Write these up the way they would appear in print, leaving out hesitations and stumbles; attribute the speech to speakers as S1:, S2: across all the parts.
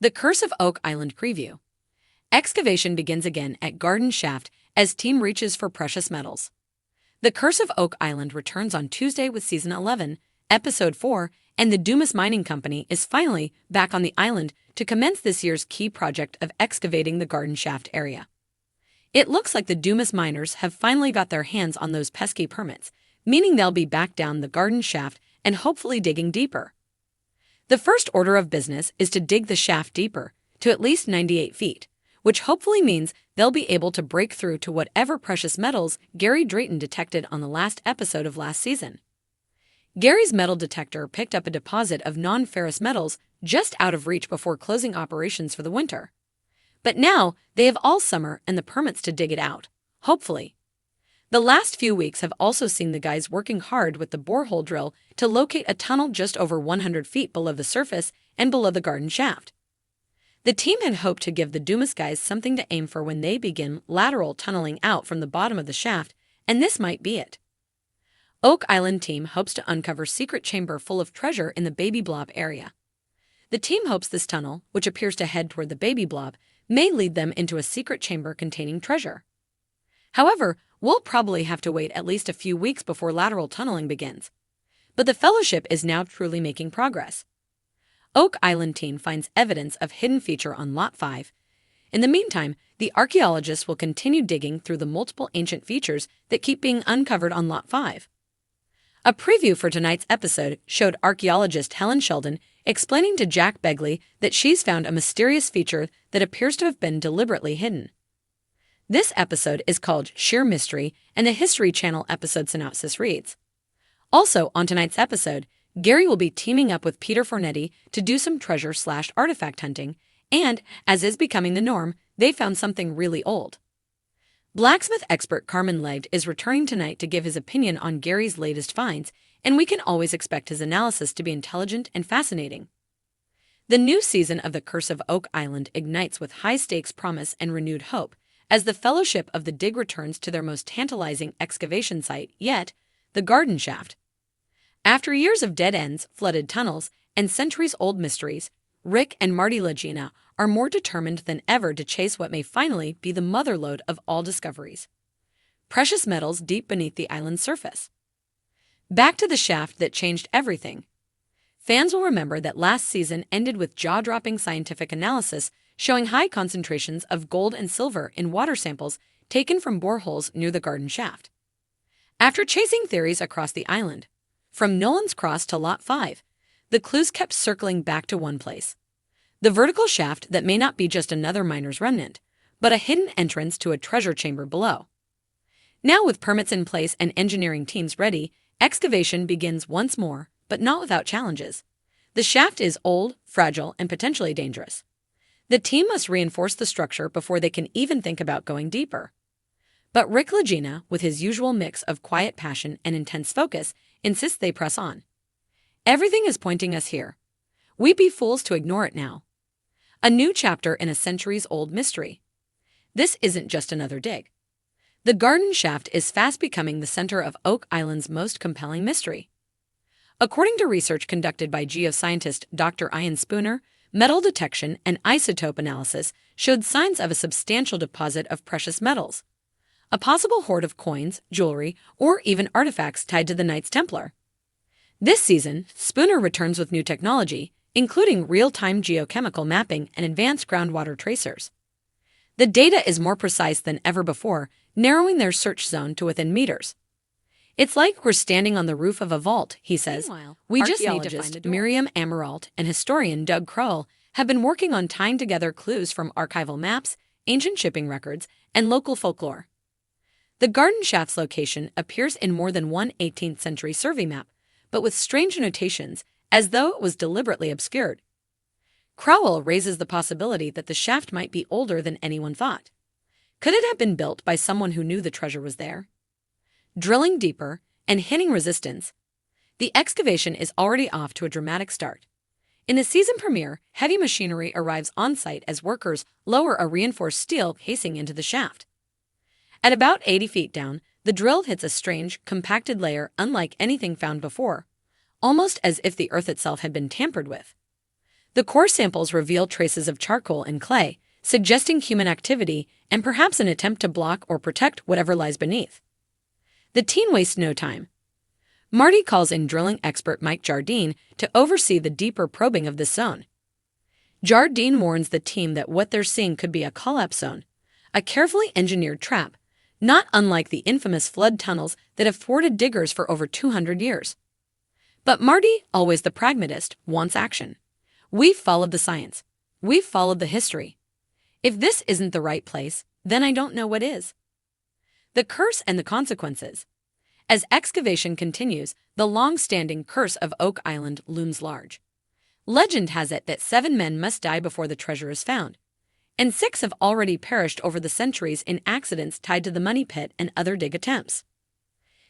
S1: The Curse of Oak Island preview. Excavation begins again at Garden Shaft as team reaches for precious metals. The Curse of Oak Island returns on Tuesday with Season 11, Episode 4, and the Dumas Mining Company is finally back on the island to commence this year's key project of excavating the Garden Shaft area. It looks like the Dumas miners have finally got their hands on those pesky permits, meaning they'll be back down the Garden Shaft and hopefully digging deeper. The first order of business is to dig the shaft deeper, to at least 98 feet, which hopefully means they'll be able to break through to whatever precious metals Gary Drayton detected on the last episode of last season. Gary's metal detector picked up a deposit of non-ferrous metals just out of reach before closing operations for the winter. But now they have all summer and the permits to dig it out, hopefully. The last few weeks have also seen the guys working hard with the borehole drill to locate a tunnel just over 100 feet below the surface and below the garden shaft. The team had hoped to give the Dumas guys something to aim for when they begin lateral tunneling out from the bottom of the shaft, and this might be it. Oak Island team hopes to uncover secret chamber full of treasure in the Baby Blob area. The team hopes this tunnel, which appears to head toward the Baby Blob, may lead them into a secret chamber containing treasure. However, we'll probably have to wait at least a few weeks before lateral tunneling begins. But the Fellowship is now truly making progress. Oak Island team finds evidence of hidden feature on Lot 5. In the meantime, the archaeologists will continue digging through the multiple ancient features that keep being uncovered on Lot 5. A preview for tonight's episode showed archaeologist Helen Sheldon explaining to Jack Begley that she's found a mysterious feature that appears to have been deliberately hidden. This episode is called Sheer Mystery, and the History Channel episode synopsis reads, also on tonight's episode, Gary will be teaming up with Peter Fornetti to do some treasure/artifact hunting, and, as is becoming the norm, they found something really old. Blacksmith expert Carmen Legd is returning tonight to give his opinion on Gary's latest finds, and we can always expect his analysis to be intelligent and fascinating. The new season of The Curse of Oak Island ignites with high-stakes promise and renewed hope, as the Fellowship of the Dig returns to their most tantalizing excavation site yet, the Garden Shaft. After years of dead ends, flooded tunnels, and centuries-old mysteries, Rick and Marty Lagina are more determined than ever to chase what may finally be the motherlode of all discoveries: precious metals deep beneath the island's surface. Back to the shaft that changed everything. Fans will remember that last season ended with jaw-dropping scientific analysis showing high concentrations of gold and silver in water samples taken from boreholes near the garden shaft. After chasing theories across the island, from Nolan's Cross to Lot 5, the clues kept circling back to one place: the vertical shaft that may not be just another miner's remnant, but a hidden entrance to a treasure chamber below. Now, with permits in place and engineering teams ready, excavation begins once more, but not without challenges. The shaft is old, fragile, and potentially dangerous. The team must reinforce the structure before they can even think about going deeper. But Rick Lagina, with his usual mix of quiet passion and intense focus, insists they press on. Everything is pointing us here. We'd be fools to ignore it now. A new chapter in a centuries-old mystery. This isn't just another dig. The garden shaft is fast becoming the center of Oak Island's most compelling mystery. According to research conducted by geoscientist Dr. Ian Spooner, metal detection and isotope analysis showed signs of a substantial deposit of precious metals, a possible hoard of coins, jewelry, or even artifacts tied to the Knights Templar. This season, Spooner returns with new technology, including real-time geochemical mapping and advanced groundwater tracers. The data is more precise than ever before, narrowing their search zone to within meters. It's like we're standing on the roof of a vault, he says. Meanwhile, We just need to find the door. Miriam Amaralt and historian Doug Crowell have been working on tying together clues from archival maps, ancient shipping records, and local folklore. The garden shaft's location appears in more than one 18th century survey map, but with strange notations, as though it was deliberately obscured. Crowell raises the possibility that the shaft might be older than anyone thought. Could it have been built by someone who knew the treasure was there? Drilling deeper and hitting resistance, the excavation is already off to a dramatic start. In the season premiere, heavy machinery arrives on site as workers lower a reinforced steel casing into the shaft. At about 80 feet down, the drill hits a strange, compacted layer unlike anything found before, almost as if the earth itself had been tampered with. The core samples reveal traces of charcoal and clay, suggesting human activity and perhaps an attempt to block or protect whatever lies beneath. The team wastes no time. Marty calls in drilling expert Mike Jardine to oversee the deeper probing of this zone. Jardine warns the team that what they're seeing could be a collapse zone, a carefully engineered trap, not unlike the infamous flood tunnels that have thwarted diggers for over 200 years. But Marty, always the pragmatist, wants action. We've followed the science. We've followed the history. If this isn't the right place, then I don't know what is. The curse and the consequences. As excavation continues, the long-standing curse of Oak Island looms large. Legend has it that 7 men must die before the treasure is found, and 6 have already perished over the centuries in accidents tied to the money pit and other dig attempts.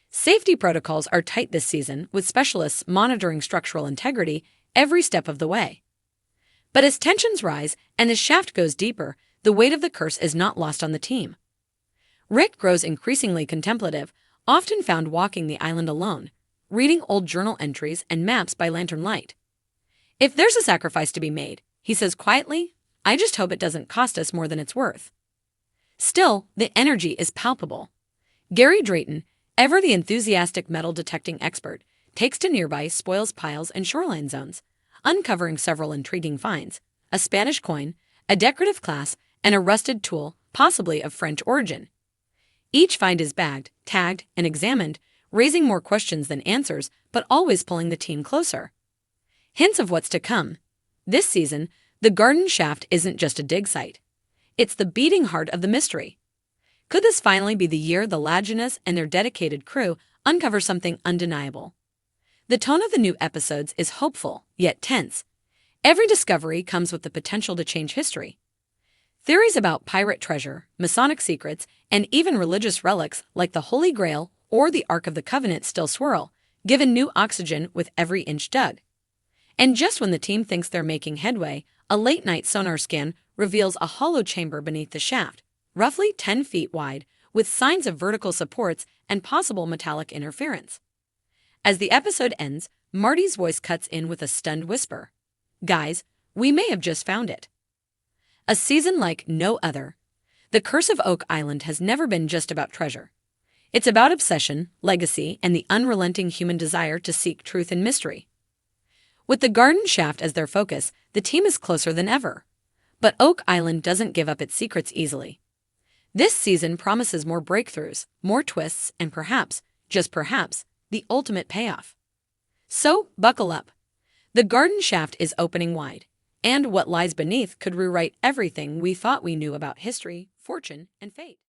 S1: Safety protocols are tight this season, with specialists monitoring structural integrity every step of the way. But as tensions rise and the shaft goes deeper, the weight of the curse is not lost on the team. Rick grows increasingly contemplative, often found walking the island alone, reading old journal entries and maps by lantern light. If there's a sacrifice to be made, he says quietly, I just hope it doesn't cost us more than it's worth. Still, the energy is palpable. Gary Drayton, ever the enthusiastic metal detecting expert, takes to nearby spoils piles and shoreline zones, uncovering several intriguing finds: a Spanish coin, a decorative clasp, and a rusted tool, possibly of French origin. Each find is bagged, tagged, and examined, raising more questions than answers, but always pulling the team closer. Hints of what's to come. This season, the garden shaft isn't just a dig site. It's the beating heart of the mystery. Could this finally be the year the Laginas and their dedicated crew uncover something undeniable? The tone of the new episodes is hopeful, yet tense. Every discovery comes with the potential to change history. Theories about pirate treasure, Masonic secrets, and even religious relics like the Holy Grail or the Ark of the Covenant still swirl, given new oxygen with every inch dug. And just when the team thinks they're making headway, a late-night sonar scan reveals a hollow chamber beneath the shaft, roughly 10 feet wide, with signs of vertical supports and possible metallic interference. As the episode ends, Marty's voice cuts in with a stunned whisper. Guys, we may have just found it. A season like no other. The Curse of Oak Island has never been just about treasure. It's about obsession, legacy, and the unrelenting human desire to seek truth and mystery. With the garden shaft as their focus, the team is closer than ever. But Oak Island doesn't give up its secrets easily. This season promises more breakthroughs, more twists, and perhaps, just perhaps, the ultimate payoff. So, buckle up. The garden shaft is opening wide, and what lies beneath could rewrite everything we thought we knew about history, fortune, and fate.